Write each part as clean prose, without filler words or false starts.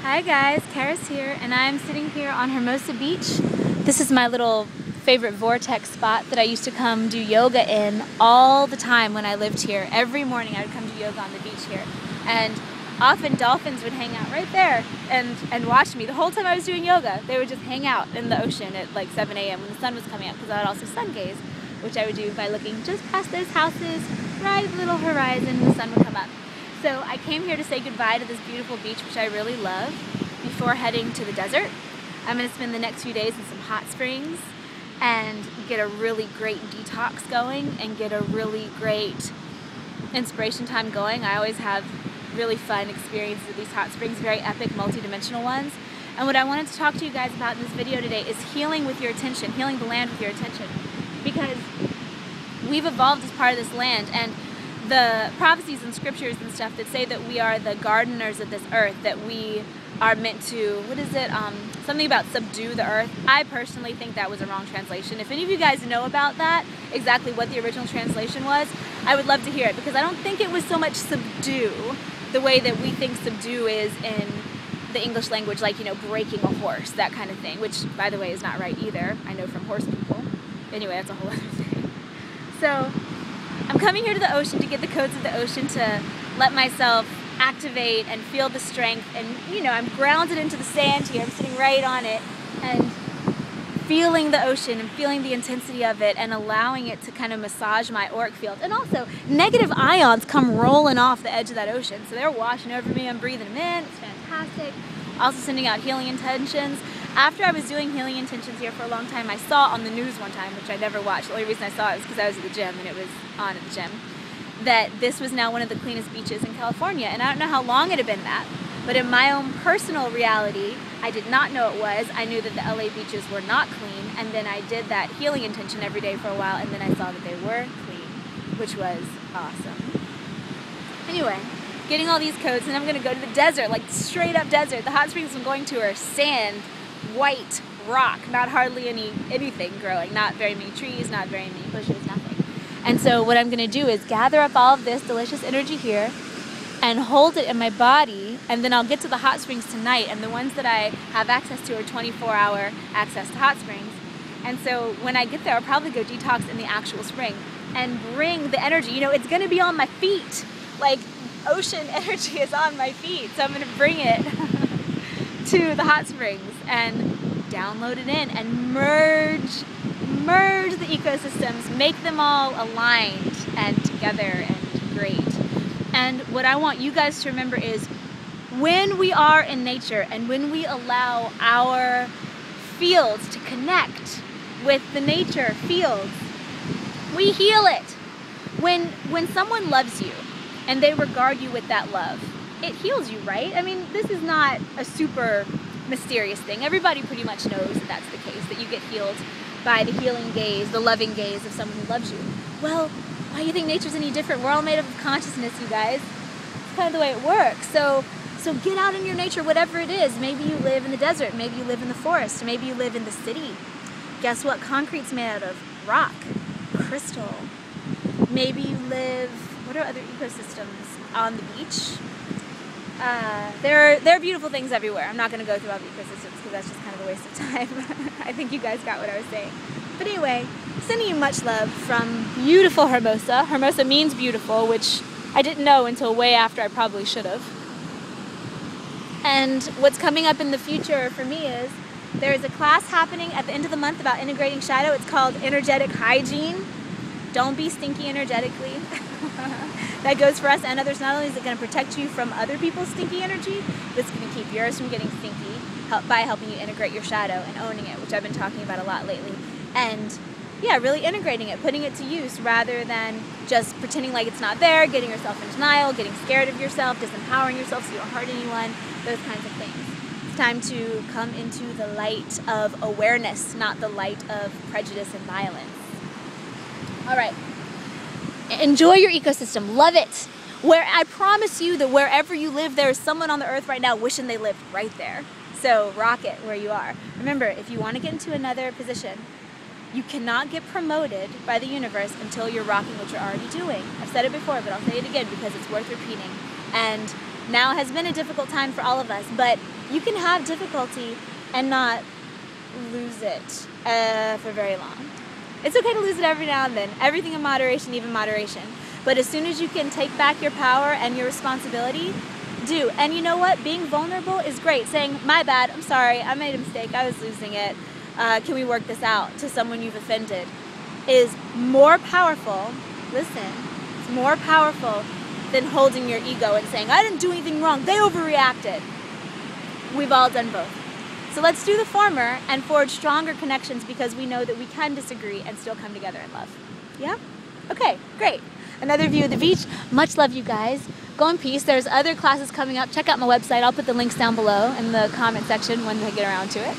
Hi guys, Karis here, and I'm sitting here on Hermosa Beach. This is my little favorite vortex spot that I used to come do yoga in all the time when I lived here. Every morning I would come do yoga on the beach here, and often dolphins would hang out right there and watch me. The whole time I was doing yoga, they would just hang out in the ocean at like 7 a.m. when the sun was coming up, because I would also sun gaze, which I would do by looking just past those houses, right little horizon, and the sun would come up. So I came here to say goodbye to this beautiful beach, which I really love, before heading to the desert. I'm going to spend the next few days in some hot springs and get a really great detox going and get a really great inspiration time going. I always have really fun experiences at these hot springs, very epic, multi-dimensional ones. And what I wanted to talk to you guys about in this video today is healing with your attention, healing the land with your attention. Because we've evolved as part of this land, and the prophecies and scriptures and stuff that say that we are the gardeners of this earth, that we are meant to, what is it, something about subdue the earth. I personally think that was a wrong translation. If any of you guys know about that, exactly what the original translation was, I would love to hear it, because I don't think it was so much subdue the way that we think subdue is in the English language, like, you know, breaking a horse, that kind of thing, which, by the way, is not right either. I know from horse people. Anyway, that's a whole other thing. So I'm coming here to the ocean to get the codes of the ocean, to let myself activate and feel the strength, and you know, I'm grounded into the sand here. I'm sitting right on it and feeling the ocean and feeling the intensity of it and allowing it to kind of massage my auric field. And also, negative ions come rolling off the edge of that ocean, so they're washing over me. I'm breathing them in. It's fantastic. Also sending out healing intentions. After I was doing healing intentions here for a long time, I saw on the news one time, which I never watched. The only reason I saw it was because I was at the gym and it was on at the gym, that this was now one of the cleanest beaches in California. And I don't know how long it had been that, but in my own personal reality, I did not know it was. I knew that the LA beaches were not clean, and then I did that healing intention every day for a while, and then I saw that they were clean, which was awesome. Anyway, getting all these codes, and I'm gonna go to the desert, like straight up desert. The hot springs I'm going to are sand, white rock, not hardly anything growing, not very many trees, not very many bushes, nothing. And so what I'm gonna do is gather up all of this delicious energy here and hold it in my body, and then I'll get to the hot springs tonight, and the ones that I have access to are 24-hour access to hot springs. And so when I get there, I'll probably go detox in the actual spring and bring the energy. You know, it's gonna be on my feet. Like, ocean energy is on my feet, so I'm gonna bring it to the hot springs and download it in and merge the ecosystems, make them all aligned and together and great. And what I want you guys to remember is, when we are in nature and when we allow our fields to connect with the nature fields, we heal it. When someone loves you and they regard you with that love, it heals you, right? I mean, this is not a super mysterious thing. Everybody pretty much knows that that's the case, that you get healed by the healing gaze, the loving gaze of someone who loves you. Well, why do you think nature's any different? We're all made up of consciousness, you guys. It's kind of the way it works. So get out in your nature, whatever it is. Maybe you live in the desert, maybe you live in the forest, maybe you live in the city. Guess what concrete's made out of? Rock, crystal. Maybe you live, what are other ecosystems? On the beach. There are beautiful things everywhere. I'm not going to go through all the ecosystems because that's just kind of a waste of time. I think you guys got what I was saying. But anyway, sending you much love from beautiful Hermosa. Hermosa means beautiful, which I didn't know until way after I probably should have. And what's coming up in the future for me is, there is a class happening at the end of the month about integrating shadow. It's called Energetic Hygiene. Don't be stinky energetically. That goes for us and others. Not only is it going to protect you from other people's stinky energy, but it's going to keep yours from getting stinky by helping you integrate your shadow and owning it, which I've been talking about a lot lately. And yeah, really integrating it, putting it to use, rather than just pretending like it's not there, getting yourself in denial, getting scared of yourself, disempowering yourself so you don't hurt anyone, those kinds of things. It's time to come into the light of awareness, not the light of prejudice and violence. All right. Enjoy your ecosystem. Love it. I promise you that wherever you live, there is someone on the earth right now wishing they lived right there. So rock it where you are. Remember, if you want to get into another position, you cannot get promoted by the universe until you're rocking what you're already doing. I've said it before, but I'll say it again because it's worth repeating. And Now has been a difficult time for all of us, but you can have difficulty and not lose it for very long. It's okay to lose it every now and then. Everything in moderation, even moderation. But as soon as you can take back your power and your responsibility, do. And you know what? Being vulnerable is great. Saying, my bad, I'm sorry, I made a mistake, I was losing it. Can we work this out, to someone you've offended, is more powerful, listen, it's more powerful than holding your ego and saying, I didn't do anything wrong, they overreacted. We've all done both. So let's do the former and forge stronger connections, because we know that we can disagree and still come together in love. Yeah? Okay, great. Another view of the beach. Much love, you guys. Go in peace. There's other classes coming up. Check out my website. I'll put the links down below in the comment section when I get around to it.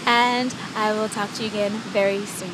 And I will talk to you again very soon.